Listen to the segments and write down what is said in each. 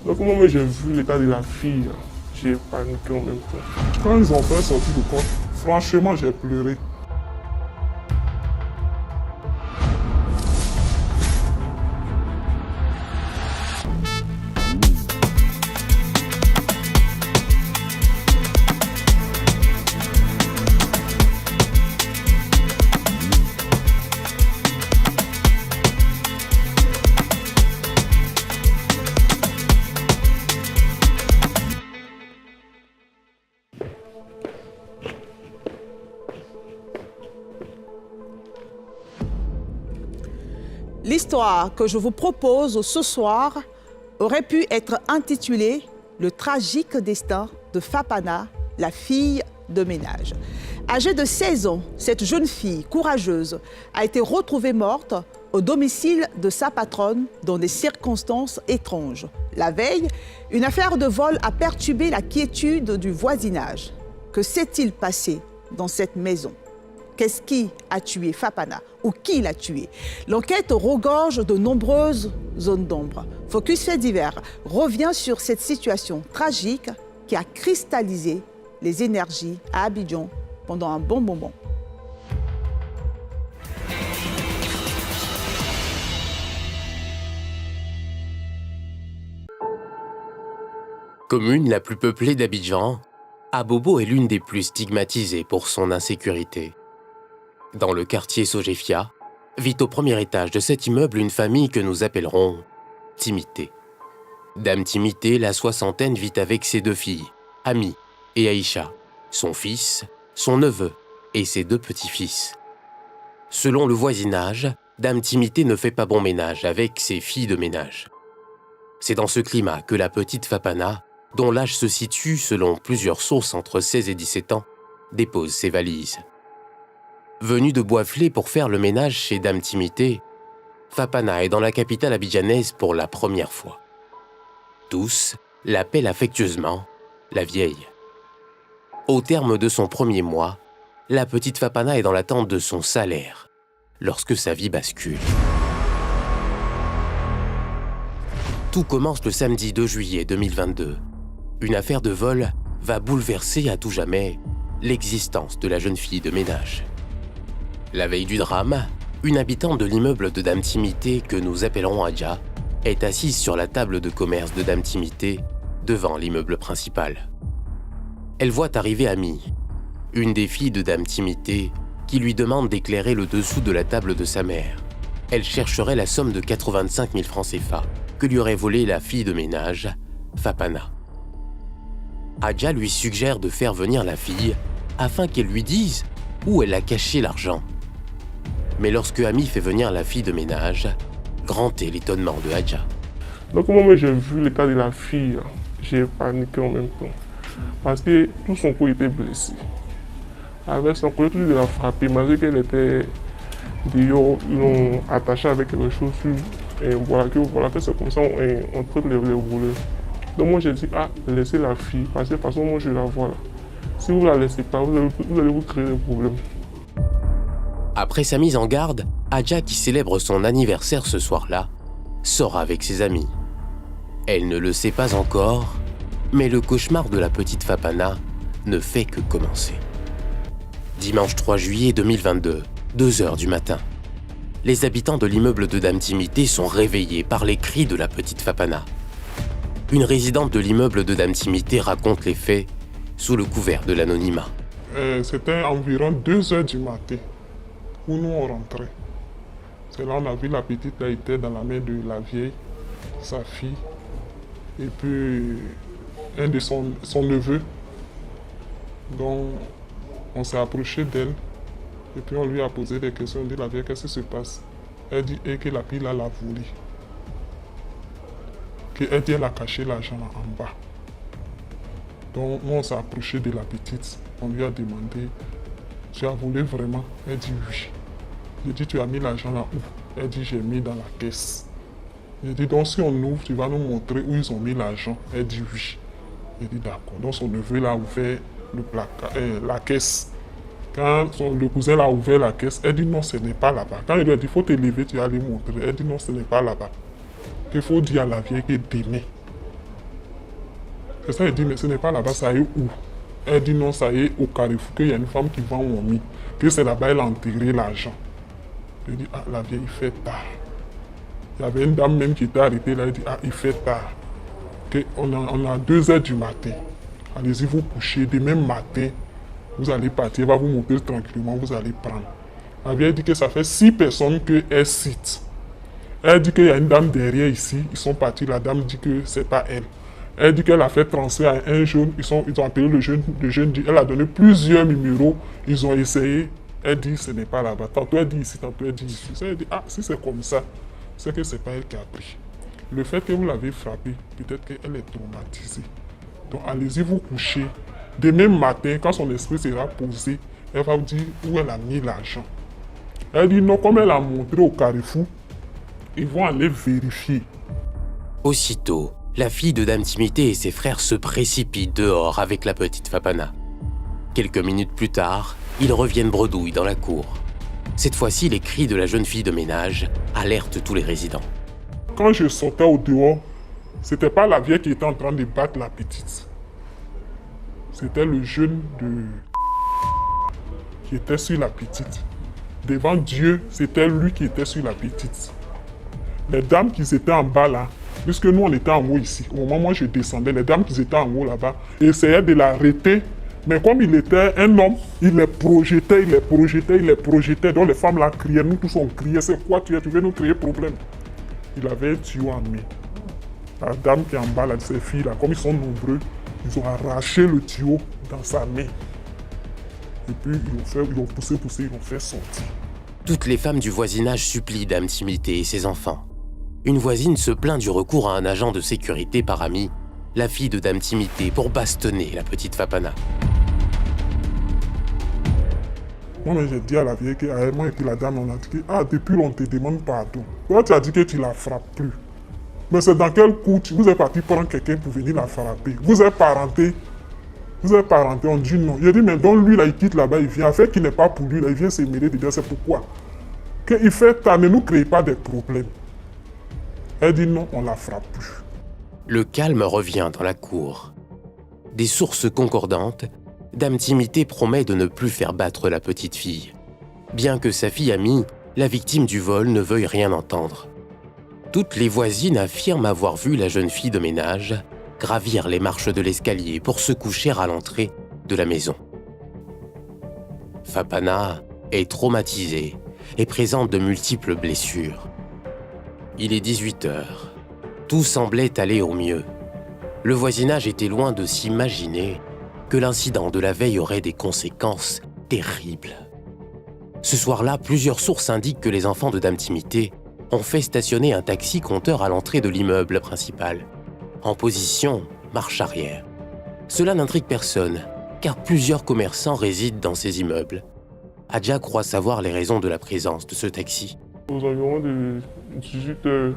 Donc au moment où j'ai vu l'état de la fille, j'ai paniqué en même temps. Quand ils ont fait sortir de corps, franchement j'ai pleuré. L'histoire que je vous propose ce soir aurait pu être intitulée « Le tragique destin de Fapana, la fille de ménage ». Âgée de 16 ans, cette jeune fille courageuse a été retrouvée morte au domicile de sa patronne dans des circonstances étranges. La veille, une affaire de vol a perturbé la quiétude du voisinage. Que s'est-il passé dans cette maison ? Qu'est-ce qui a tué Fapana ou qui l'a tué? L'enquête regorge de nombreuses zones d'ombre. Focus Faits divers revient sur cette situation tragique qui a cristallisé les énergies à Abidjan pendant un bon moment. Commune la plus peuplée d'Abidjan, Abobo est l'une des plus stigmatisées pour son insécurité. Dans le quartier Sogefia, vit au premier étage de cet immeuble une famille que nous appellerons Timité. Dame Timité, la soixantaine, vit avec ses deux filles, Ami et Aïcha, son fils, son neveu et ses deux petits-fils. Selon le voisinage, Dame Timité ne fait pas bon ménage avec ses filles de ménage. C'est dans ce climat que la petite Fapana, dont l'âge se situe selon plusieurs sources entre 16 et 17 ans, dépose ses valises. Venue de Boisflé pour faire le ménage chez Dame Timité, Fapana est dans la capitale abidjanaise pour la première fois. Tous l'appellent affectueusement la vieille. Au terme de son premier mois, la petite Fapana est dans l'attente de son salaire, lorsque sa vie bascule. Tout commence le samedi 2 juillet 2022. Une affaire de vol va bouleverser à tout jamais l'existence de la jeune fille de ménage. La veille du drame, une habitante de l'immeuble de Dame Timité, que nous appellerons Adja, est assise sur la table de commerce de Dame Timité, devant l'immeuble principal. Elle voit arriver Ami, une des filles de Dame Timité, qui lui demande d'éclairer le dessous de la table de sa mère. Elle chercherait la somme de 85 000 francs CFA que lui aurait volé la fille de ménage, Fapana. Adja lui suggère de faire venir la fille afin qu'elle lui dise où elle a caché l'argent. Mais lorsque Ami fait venir la fille de ménage, grand est l'étonnement de Adja. Donc au moment où j'ai vu l'état de la fille, j'ai paniqué en même temps. Parce que tout son cou était blessé. Avec son cou, tout de la frappé, malgré qu'elle était dehors, ils l'ont attachée avec quelque chose. Et voilà que c'est comme ça, on traite les voleurs. Donc moi j'ai dit, laissez la fille, parce que de toute façon moi je la vois là. Si vous ne la laissez pas, vous allez vous créer des problèmes. Après sa mise en garde, Adja, qui célèbre son anniversaire ce soir-là, sort avec ses amis. Elle ne le sait pas encore, mais le cauchemar de la petite Fapana ne fait que commencer. Dimanche 3 juillet 2022, 2 heures du matin. Les habitants de l'immeuble de Dame Timité sont réveillés par les cris de la petite Fapana. Une résidente de l'immeuble de Dame Timité raconte les faits sous le couvert de l'anonymat. C'était environ 2 heures du matin où nous on rentrait. C'est là on a vu la petite, elle était dans la main de la vieille, sa fille, et puis un de son neveu. Donc on s'est approché d'elle, et puis on lui a posé des questions, on dit la vieille, qu'est-ce qui se passe? Elle dit que la fille là l'a volé. Elle dit elle a caché l'argent en bas. Donc nous on s'est approché de la petite, on lui a demandé, tu as volé vraiment? Elle dit oui. J'ai dit tu as mis l'argent là où? Elle dit j'ai mis dans la caisse. J'ai dit donc si on ouvre, tu vas nous montrer où ils ont mis l'argent? Elle dit oui. J'ai dit d'accord. Donc son neveu là a ouvert le placard, la caisse. Quand le cousin a ouvert la caisse, elle dit non ce n'est pas là-bas. Quand il lui a dit il faut te lever, tu vas aller montrer. Elle dit non ce n'est pas là-bas. Il faut dire à la vieille que demain, C'est ça, elle dit, mais ce n'est pas là-bas, ça y est où? Elle dit non, ça y est au Carrefour, qu'il y a une femme qui vend au mi, que c'est là-bas, elle a enterré l'argent. Je dis, ah, la vieille, il fait tard. Il y avait une dame même qui était arrêtée là, elle dit, ah, il fait tard. On a 2 heures du matin. Allez-y vous coucher, demain matin, vous allez partir, elle va vous monter tranquillement, vous allez prendre. La vieille dit que ça fait 6 personnes qu'elle cite. Elle dit qu'il y a une dame derrière ici, ils sont partis, la dame dit que c'est pas elle. Elle dit qu'elle a fait transfert à un jeune, ils ont appelé le jeune dit, elle a donné plusieurs numéros, ils ont essayé. Elle dit ce n'est pas là-bas. Tantôt elle dit ici, tantôt elle dit ici. Elle dit, ah, si c'est comme ça, c'est que c'est pas elle qui a pris. Le fait que vous l'avez frappée, peut-être qu'elle est traumatisée. Donc allez-y vous coucher. Demain matin, quand son esprit sera posé, elle va vous dire où elle a mis l'argent. Elle dit non, comme elle a montré au Carrefour, ils vont aller vérifier. Aussitôt, la fille de Dame Timité et ses frères se précipitent dehors avec la petite Fapana. Quelques minutes plus tard, ils reviennent bredouille dans la cour. Cette fois-ci, les cris de la jeune fille de ménage alertent tous les résidents. Quand je sortais au dehors, c'était pas la vieille qui était en train de battre la petite. C'était le jeune qui était sur la petite. Devant Dieu, c'était lui qui était sur la petite. Les dames qui étaient en bas là, puisque nous on était en haut ici, au moment où moi je descendais, les dames qui étaient en haut là-bas essayaient de l'arrêter. Mais comme il était un homme, il les projetait, donc les femmes là criaient, nous tous on criait, c'est quoi tu veux nous créer problème? Il avait un tuyau en main. La dame qui est en bas là, ces filles là, comme ils sont nombreux, ils ont arraché le tuyau dans sa main. Et puis ils l'ont poussé, ils l'ont fait sortir. Toutes les femmes du voisinage supplient Dame Timité et ses enfants. Une voisine se plaint du recours à un agent de sécurité par ami, la fille de Dame Timité, pour bastonner la petite Fapana. Moi, j'ai dit à la vieille, moi et puis la dame, on a dit que, ah, depuis on te demande pardon. Toi, tu as dit que tu la frappes plus. Mais c'est dans quel coup vous êtes parti prendre quelqu'un pour venir la frapper? Vous êtes parenté, on dit non. Il a dit, mais donc lui, là, il quitte là-bas, il vient. En fait, qu'il n'est pas pour lui, là, il vient se mêler dedans, c'est pourquoi. Qu'il fait ça, ne nous crée pas des problèmes. Elle dit non, on la frappe plus. Le calme revient dans la cour. Des sources concordantes, Dame Timité promet de ne plus faire battre la petite fille, bien que sa fille amie, la victime du vol, ne veuille rien entendre. Toutes les voisines affirment avoir vu la jeune fille de ménage gravir les marches de l'escalier pour se coucher à l'entrée de la maison. Fapana est traumatisée et présente de multiples blessures. Il est 18 h. Tout semblait aller au mieux. Le voisinage était loin de s'imaginer que l'incident de la veille aurait des conséquences terribles. Ce soir-là, plusieurs sources indiquent que les enfants de Dame Timité ont fait stationner un taxi-compteur à l'entrée de l'immeuble principal, en position marche arrière. Cela n'intrigue personne, car plusieurs commerçants résident dans ces immeubles. Adja croit savoir les raisons de la présence de ce taxi. Aux environs de 18 h,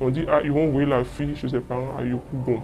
on dit, ah, ils vont envoyer la fille chez ses parents à Yokougon.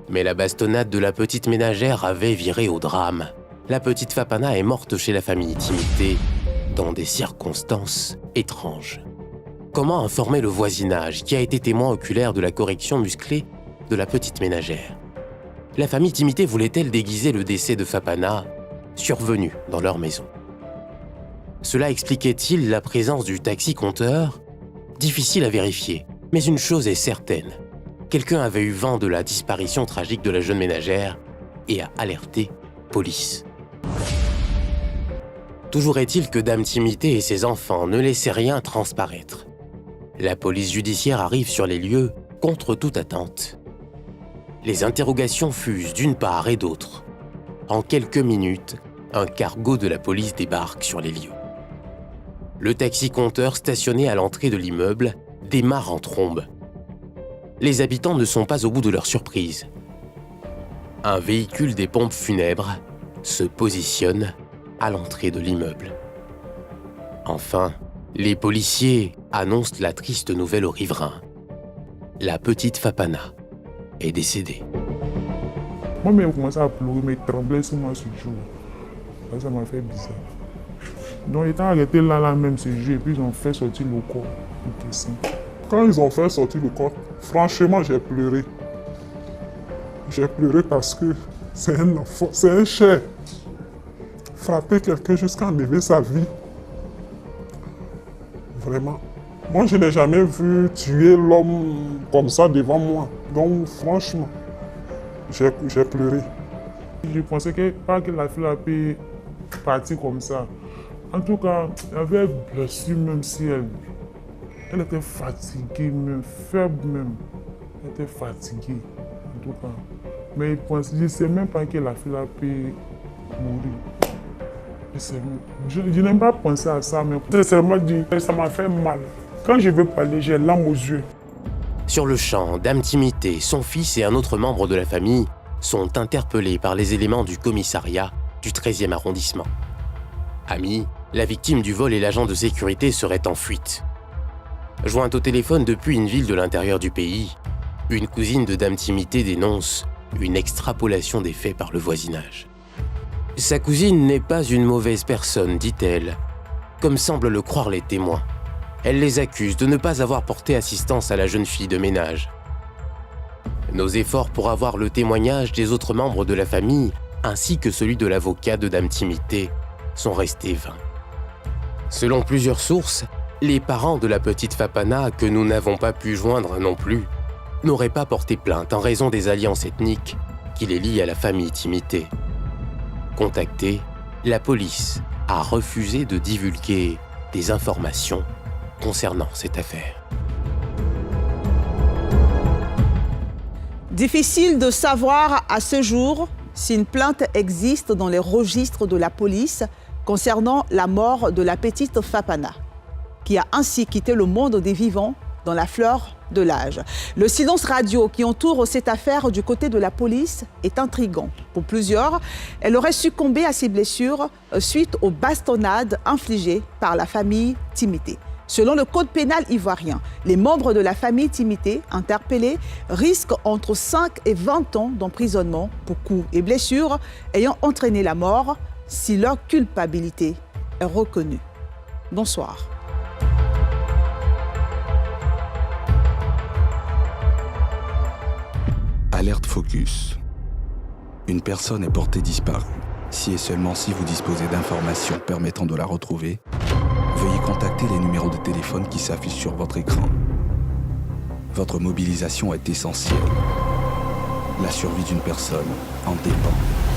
Mais la bastonnade de la petite ménagère avait viré au drame. La petite Fapana est morte chez la famille Timité, dans des circonstances étranges. Comment informer le voisinage qui a été témoin oculaire de la correction musclée de la petite ménagère? La famille Timité voulait-elle déguiser le décès de Fapana, survenu dans leur maison? Cela expliquait-il la présence du taxi-compteur? Difficile à vérifier, mais une chose est certaine. Quelqu'un avait eu vent de la disparition tragique de la jeune ménagère et a alerté police. Toujours est-il que Dame Timité et ses enfants ne laissaient rien transparaître. La police judiciaire arrive sur les lieux contre toute attente. Les interrogations fusent d'une part et d'autre. En quelques minutes, un cargo de la police débarque sur les lieux. Le taxi-compteur stationné à l'entrée de l'immeuble démarre en trombe. Les habitants ne sont pas au bout de leur surprise. Un véhicule des pompes funèbres se positionne à l'entrée de l'immeuble. Enfin, les policiers annoncent la triste nouvelle aux riverains. La petite Fapana est décédée. Moi-même, j'ai commencé à pleurer, mais trembler sur moi ce jour. Ça m'a fait bizarre. Donc, ils étaient arrêtés là même ce jour, et puis ils ont fait sortir le corps. Quand ils ont fait sortir le corps, franchement, j'ai pleuré. J'ai pleuré parce que c'est un enfant, c'est un cher. Frapper quelqu'un jusqu'à enlever sa vie. Vraiment. Moi, je n'ai jamais vu tuer l'homme comme ça devant moi. Donc, franchement, j'ai pleuré. Je pensais pas que la fille a pu partir comme ça. En tout cas, elle avait blessé même si elle était fatiguée, même faible même. Elle était fatiguée, en tout cas. Mais je ne sais même pas que la fille a pu mourir. Je n'aime pas penser à ça, mais sincèrement dit, ça m'a fait mal. Quand je veux parler, j'ai l'âme aux yeux. Sur le champ, Dame Timité, son fils et un autre membre de la famille sont interpellés par les éléments du commissariat du 13e arrondissement. Ami, la victime du vol et l'agent de sécurité seraient en fuite. Jointe au téléphone depuis une ville de l'intérieur du pays, une cousine de Dame Timité dénonce une extrapolation des faits par le voisinage. Sa cousine n'est pas une mauvaise personne, dit-elle, comme semblent le croire les témoins. Elle les accuse de ne pas avoir porté assistance à la jeune fille de ménage. Nos efforts pour avoir le témoignage des autres membres de la famille, ainsi que celui de l'avocat de Dame Timité, sont restés vains. Selon plusieurs sources, les parents de la petite Fapana, que nous n'avons pas pu joindre non plus, n'auraient pas porté plainte en raison des alliances ethniques qui les lient à la famille Timité. Contactée, la police a refusé de divulguer des informations concernant cette affaire. Difficile de savoir à ce jour si une plainte existe dans les registres de la police concernant la mort de la petite Fapana, qui a ainsi quitté le monde des vivants dans la fleur de l'âge. Le silence radio qui entoure cette affaire du côté de la police est intrigant. Pour plusieurs, elle aurait succombé à ses blessures suite aux bastonnades infligées par la famille Timité. Selon le code pénal ivoirien, les membres de la famille Timité interpellés risquent entre 5 et 20 ans d'emprisonnement pour coups et blessures ayant entraîné la mort si leur culpabilité est reconnue. Bonsoir. Alerte Focus. Une personne est portée disparue. Si et seulement si vous disposez d'informations permettant de la retrouver, veuillez contacter les numéros de téléphone qui s'affichent sur votre écran. Votre mobilisation est essentielle. La survie d'une personne en dépend.